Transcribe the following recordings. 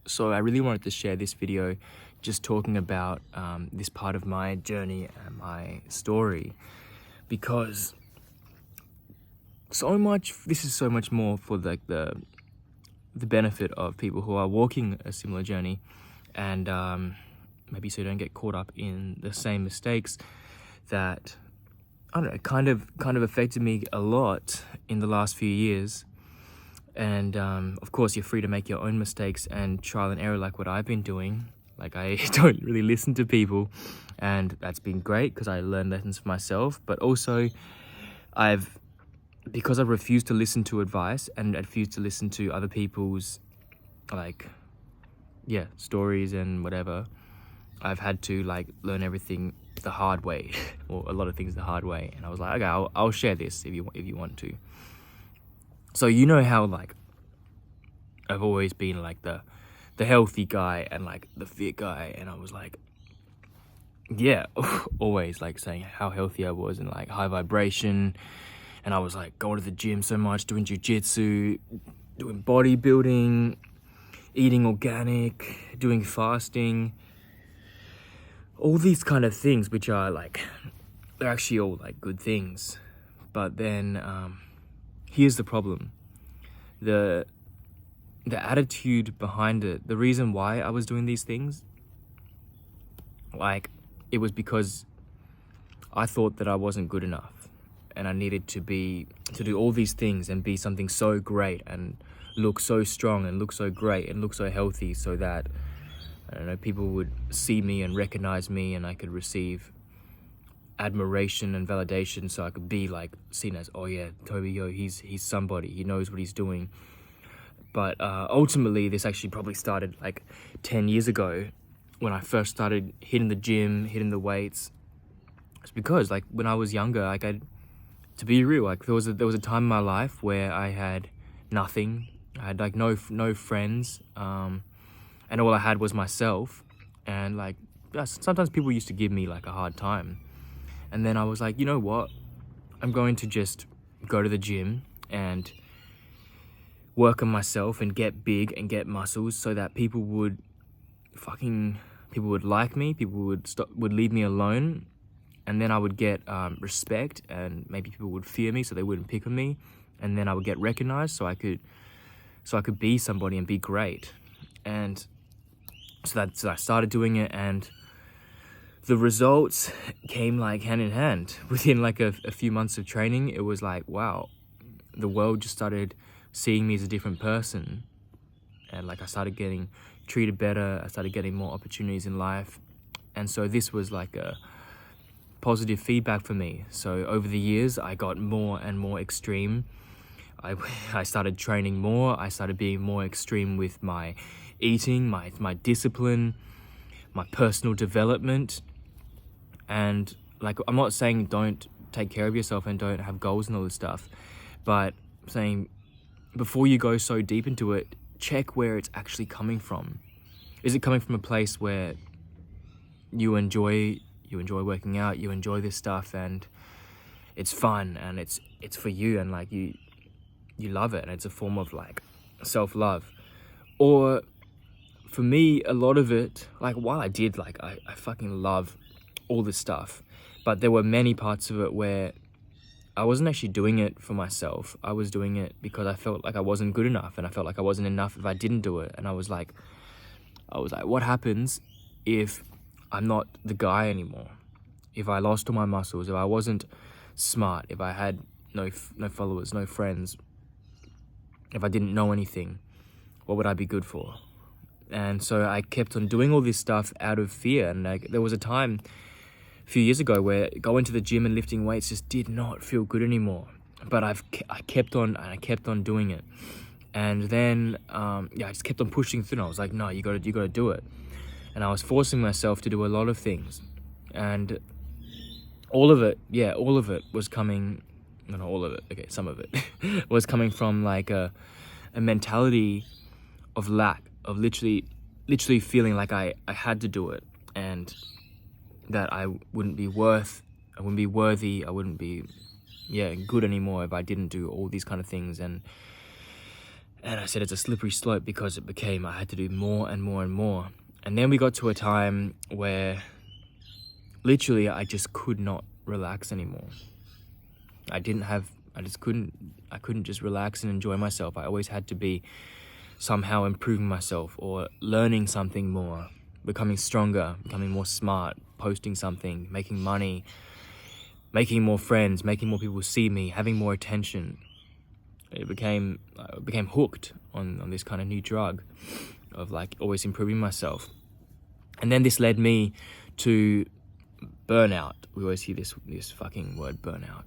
So I really wanted to share this video just talking about this part of my journey and my story, because this is so much more for the benefit of people who are walking a similar journey, and maybe so you don't get caught up in the same mistakes that, I don't know, kind of affected me a lot in the last few years. And of course, you're free to make your own mistakes and trial and error like what I've been doing. Like, I don't really listen to people, and that's been great because I learned lessons for myself. But also, because I've refused to listen to advice and refused to listen to other people's, stories and whatever, I've had to learn everything the hard way, or a lot of things the hard way. And I was like, okay, I'll share this if you want to. So you know how I've always been the healthy guy and the fit guy, and I was always saying how healthy I was and high vibration, and I was going to the gym so much, doing jiu-jitsu, doing bodybuilding, eating organic, doing fasting, all these kind of things, which are they're actually all good things. But then here's the problem. The attitude behind it, the reason why I was doing these things, it was because I thought that I wasn't good enough, and I needed to do all these things and be something so great and look so strong and look so great and look so healthy, so that, I don't know, people would see me and recognize me, and I could receive admiration and validation, so I could be seen as, oh yeah, Toby, he's somebody, he knows what he's doing. But ultimately, this actually probably started 10 years ago, when I first started hitting the gym, hitting the weights. It's because when I was younger, to be real, there was a time in my life where I had nothing. I had no friends, and all I had was myself. And sometimes people used to give me a hard time. And then I was like, you know what? I'm going to just go to the gym and work on myself and get big and get muscles, so that people would like me, people would leave me alone, and then I would get respect, and maybe people would fear me so they wouldn't pick on me, and then I would get recognized so I could be somebody and be great. And so I started doing it, and the results came hand in hand. Within a few months of training, it was wow, the world just started seeing me as a different person. And I started getting treated better, I started getting more opportunities in life. And so this was a positive feedback for me. So over the years, I got more and more extreme. I started training more, I started being more extreme with my eating, my discipline, my personal development. And I'm not saying don't take care of yourself and don't have goals and all this stuff, but I'm saying, before you go so deep into it, check where it's actually coming from. Is it coming from a place where you enjoy working out, you enjoy this stuff, and it's fun, and it's for you, and you love it, and it's a form of self-love? Or for me, a lot of it, while I did I fucking love all this stuff, but there were many parts of it where I wasn't actually doing it for myself. I was doing it because I felt like I wasn't good enough, and I felt like I wasn't enough if I didn't do it. And I was like, what happens if I'm not the guy anymore? If I lost all my muscles, if I wasn't smart, if I had no followers, no friends, if I didn't know anything, what would I be good for? And so I kept on doing all this stuff out of fear. And there was a time a few years ago where going to the gym and lifting weights just did not feel good anymore. But I kept on doing it. And then I just kept on pushing through, and I was like, no, you gotta do it. And I was forcing myself to do a lot of things. And all of it was coming, no, not all of it, okay, some of it was coming from a mentality of lack, of literally feeling like I had to do it, and that I wouldn't be worthy, I wouldn't be good anymore if I didn't do all these kind of things. And I said it's a slippery slope because I had to do more and more and more. And then we got to a time where literally I just could not relax anymore. I couldn't just relax and enjoy myself. I always had to be somehow improving myself or learning something more, becoming stronger, becoming more smart, posting something, making money, making more friends, making more people see me, having more attention. I became hooked on this kind of new drug of like always improving myself. And then this led me to burnout. We always hear this fucking word, burnout.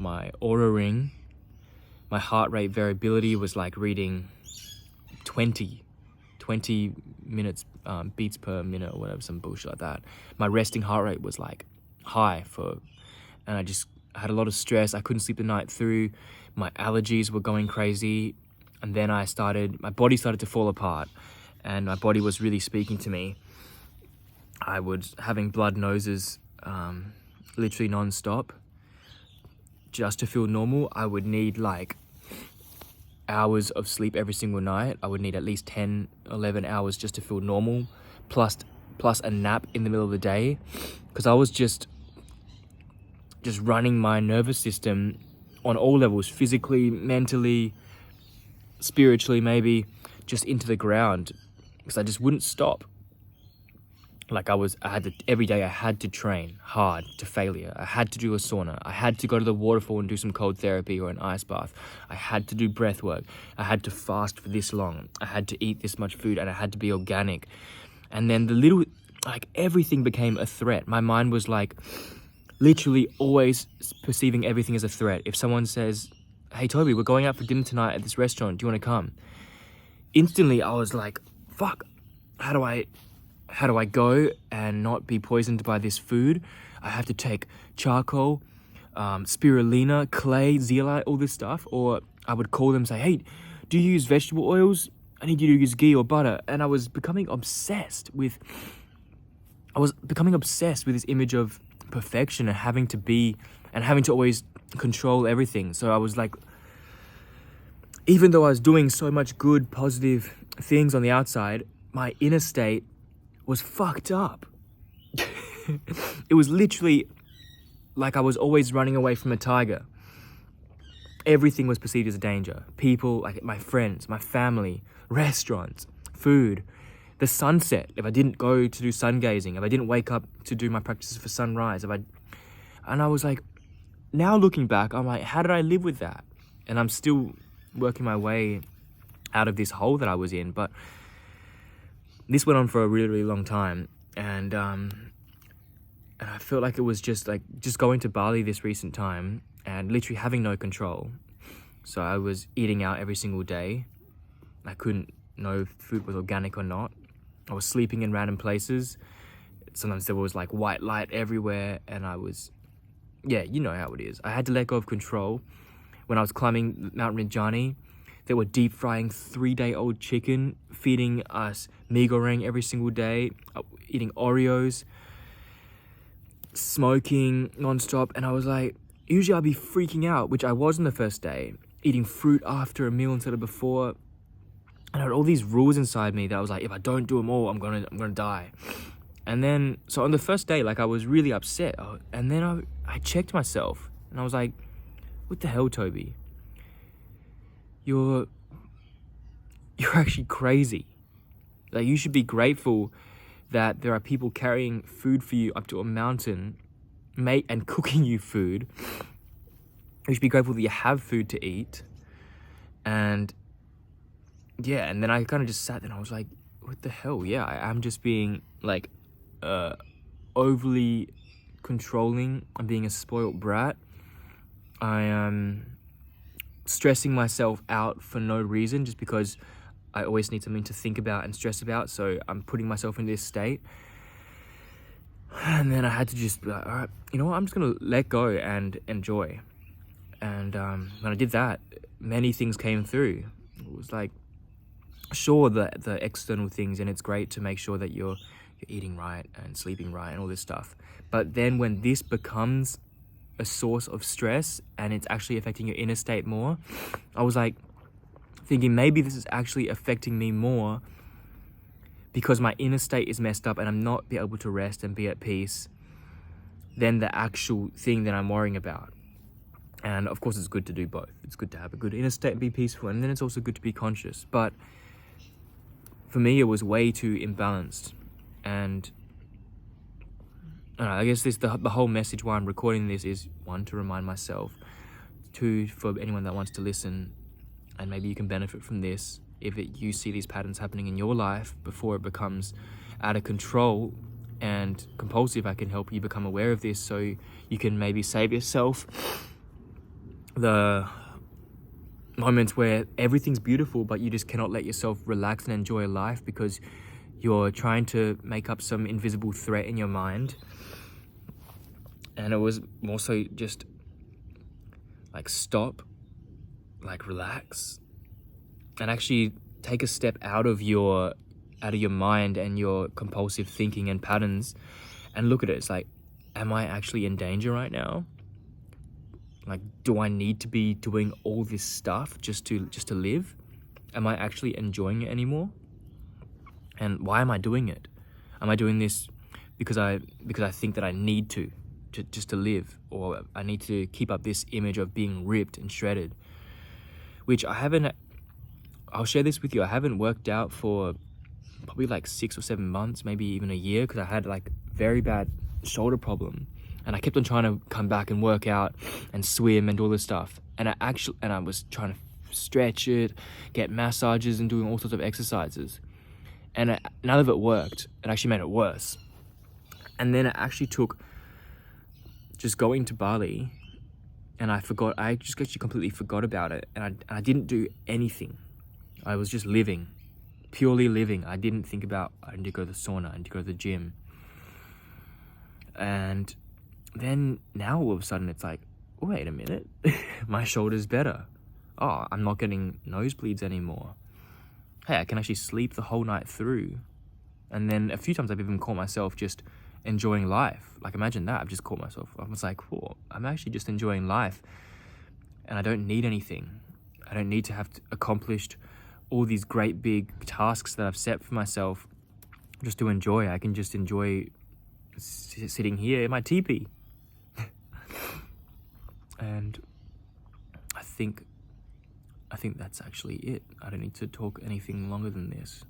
My Oura ring, my heart rate variability was like reading 20 minutes, beats per minute or whatever, some bullshit like that. My resting heart rate was like high and I had a lot of stress. I couldn't sleep the night through. My allergies were going crazy. And then my body started to fall apart and my body was really speaking to me. I was having blood noses literally non-stop. Just to feel normal, I would need like hours of sleep every single night. I would need at least 10, 11 hours just to feel normal, plus a nap in the middle of the day, because I was just running my nervous system on all levels, physically, mentally, spiritually, maybe, just into the ground, because I just wouldn't stop. Like every day I had to train hard to failure. I had to do a sauna. I had to go to the waterfall and do some cold therapy or an ice bath. I had to do breath work. I had to fast for this long. I had to eat this much food and I had to be organic. And then everything became a threat. My mind was like literally always perceiving everything as a threat. If someone says, "Hey Toby, we're going out for dinner tonight at this restaurant. Do you want to come?" Instantly I was like, fuck, how do I go and not be poisoned by this food? I have to take charcoal, spirulina, clay, zeolite, all this stuff. Or I would call them and say, "Hey, do you use vegetable oils? I need you to use ghee or butter." And I was becoming obsessed with this image of perfection and having to always control everything. So I was like, even though I was doing so much good, positive things on the outside, my inner state was fucked up. It was literally like I was always running away from a tiger. Everything was perceived as a danger. People, like my friends, my family, restaurants, food, the sunset. If I didn't go to do sun gazing, if I didn't wake up to do my practices for sunrise, and I was like, now looking back, I'm like, how did I live with that? And I'm still working my way out of this hole that I was in, but this went on for a really, really long time, and I felt like it was just going to Bali this recent time and literally having no control. So I was eating out every single day. I couldn't know if food was organic or not. I was sleeping in random places. Sometimes there was like white light everywhere, and you know how it is. I had to let go of control. When I was climbing Mount Rinjani, they were deep frying 3-day-old chicken, feeding us mee goreng every single day, eating Oreos, smoking non-stop. And I was like, usually I'd be freaking out, which I was on the first day, eating fruit after a meal instead of before. And I had all these rules inside me that I was like, if I don't do them all, I'm gonna die. And then, so on the first day, like I was really upset. And then I checked myself and I was like, what the hell, Toby? You're actually crazy. Like, you should be grateful that there are people carrying food for you up to a mountain, and cooking you food. You should be grateful that you have food to eat. And and then I kind of just sat there and I was like, what the hell? Yeah, I am just being like overly controlling. I'm being a spoiled brat. I am stressing myself out for no reason, just because I always need something to think about and stress about. So I'm putting myself in this state. And then I had to just be like, all right, you know what? I'm just going to let go and enjoy. And when I did that, many things came through. It was like, sure, the external things, and it's great to make sure that you're eating right and sleeping right and all this stuff. But then when this becomes a source of stress and it's actually affecting your inner state more, I was like thinking maybe this is actually affecting me more because my inner state is messed up and I'm not be able to rest and be at peace than the actual thing that I'm worrying about. And of course, it's good to do both. It's good to have a good inner state and be peaceful, and then it's also good to be conscious. But for me, it was way too imbalanced. And I guess the whole message why I'm recording this is, one, to remind myself, two, for anyone that wants to listen, and maybe you can benefit from this, if you see these patterns happening in your life before it becomes out of control and compulsive, I can help you become aware of this so you can maybe save yourself the moments where everything's beautiful but you just cannot let yourself relax and enjoy life because you're trying to make up some invisible threat in your mind. And it was more so just like stop, like relax, and actually take a step out of your mind and your compulsive thinking and patterns and look at it. It's like, am I actually in danger right now? Like, do I need to be doing all this stuff just to live? Am I actually enjoying it anymore? And why am I doing it? Am I doing this because I think that I need to just to live, or I need to keep up this image of being ripped and shredded, which I'll share this with you. I haven't worked out for probably like 6 or 7 months, maybe even a year, because I had like very bad shoulder problem. And I kept on trying to come back and work out and swim and do all this stuff. And I was trying to stretch it, get massages and doing all sorts of exercises. And none of it worked. It actually made it worse. And then it actually took just going to Bali, and I just actually completely forgot about it. And I didn't do anything. I was just living, purely living. I didn't think about, I need to go to the sauna, I need to go to the gym. And then now all of a sudden it's like, wait a minute, my shoulder's better. Oh, I'm not getting nosebleeds anymore. Hey, I can actually sleep the whole night through. And then a few times I've even caught myself just enjoying life. Like, imagine that. I've just caught myself. I was like, oh, I'm actually just enjoying life. And I don't need anything. I don't need to have accomplished all these great big tasks that I've set for myself just to enjoy. I can just enjoy sitting here in my teepee. And I think that's actually it. I don't need to talk anything longer than this.